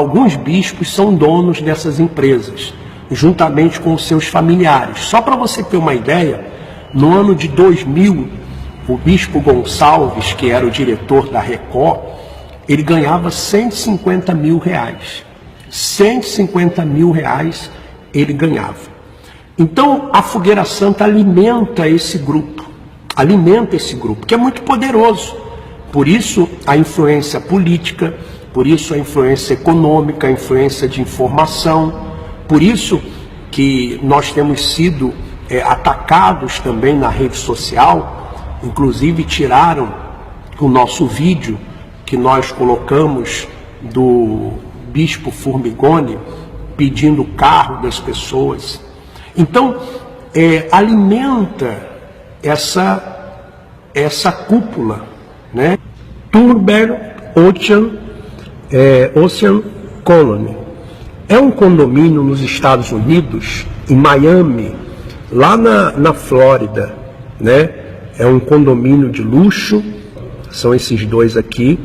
alguns bispos são donos dessas empresas, juntamente com os seus familiares. Só para você ter uma ideia, no ano de 2000, o bispo Gonçalves, que era o diretor da Record, ele ganhava R$150 mil. 150 mil reais ele ganhava. Então, a Fogueira Santa alimenta esse grupo, que é muito poderoso. Por isso, a influência política, por isso a influência econômica, a influência de informação, por isso que nós temos sido atacados também na rede social, inclusive tiraram o nosso vídeo que nós colocamos do bispo Formigoni pedindo o carro das pessoas. Então, alimenta essa cúpula, né? Turber Ocean Colony. É um condomínio nos Estados Unidos, em Miami, lá na Flórida, né? É um condomínio de luxo, são esses dois aqui,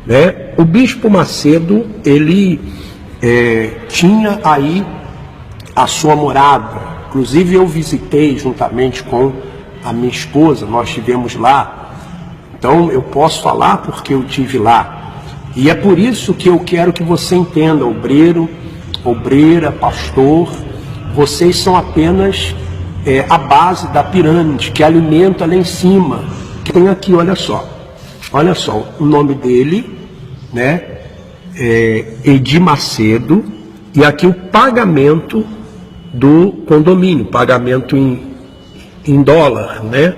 né? O bispo Macedo, ele tinha aí a sua morada. Inclusive eu visitei juntamente com a minha esposa, nós estivemos lá. Então eu posso falar porque eu estive lá. E é por isso que eu quero que você entenda, obreiro, obreira, pastor, vocês são apenas a base da pirâmide que alimenta lá em cima. Tem aqui, olha só o nome dele, né? Edir Macedo, e aqui o pagamento do condomínio, pagamento em dólar, né?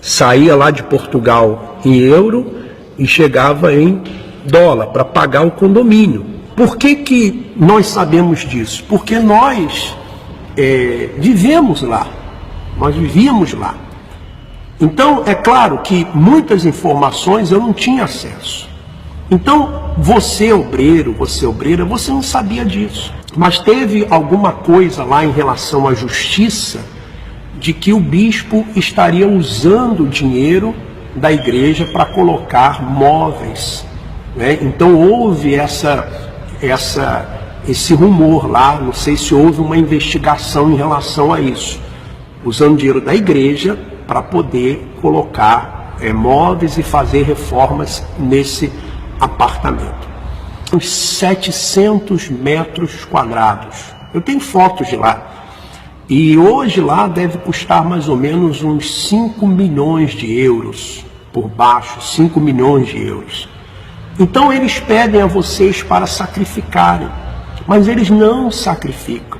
Saía lá de Portugal em euro e chegava em dólar para pagar o condomínio. Por que nós sabemos disso? Porque nós vivemos lá, nós vivíamos lá. Então, é claro que muitas informações eu não tinha acesso. Então, você obreiro, você obreira, você não sabia disso. Mas teve alguma coisa lá em relação à justiça de que o bispo estaria usando o dinheiro da igreja para colocar móveis, né? Então houve esse rumor lá, não sei se houve uma investigação em relação a isso, usando dinheiro da igreja para poder colocar móveis e fazer reformas nesse apartamento. Uns 700 metros quadrados. Eu tenho fotos de lá. E hoje lá deve custar mais ou menos uns 5 milhões de euros por baixo, 5 milhões de euros. Então eles pedem a vocês para sacrificarem, mas eles não sacrificam.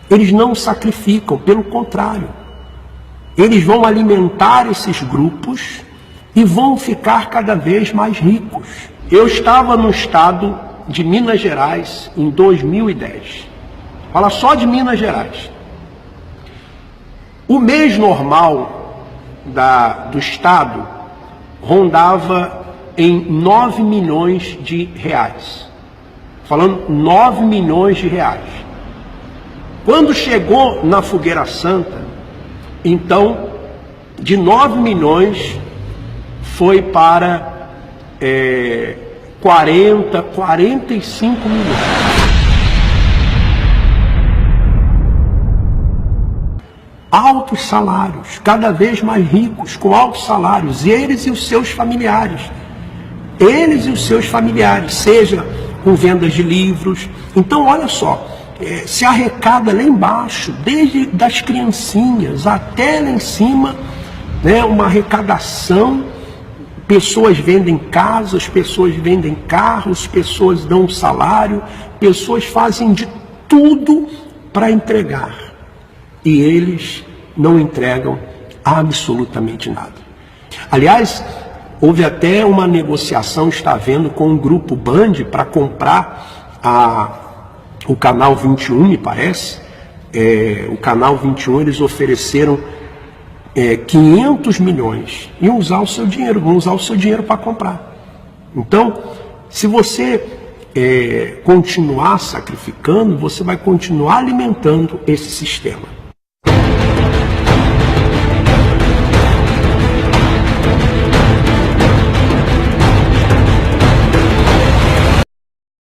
Eles não sacrificam, pelo contrário. Eles vão alimentar esses grupos e vão ficar cada vez mais ricos. Eu estava no estado de Minas Gerais em 2010. Fala só de Minas Gerais. O mês normal do estado rondava em 9 milhões de reais. Falando 9 milhões de reais. Quando chegou na Fogueira Santa, então, de 9 milhões foi para 45 milhões. Altos salários, cada vez mais ricos, com altos salários, eles e os seus familiares. Eles e os seus familiares, seja com vendas de livros. Então, olha só, se arrecada lá embaixo, desde das criancinhas até lá em cima, né, uma arrecadação. Pessoas vendem casas, pessoas vendem carros, pessoas dão salário, pessoas fazem de tudo para entregar. E eles não entregam absolutamente nada. Aliás, houve até uma negociação, está havendo, com o grupo Band para comprar o Canal 21, me parece. O Canal 21, eles ofereceram 500 milhões. Iam usar o seu dinheiro, vão usar o seu dinheiro para comprar. Então, se você continuar sacrificando, você vai continuar alimentando esse sistema.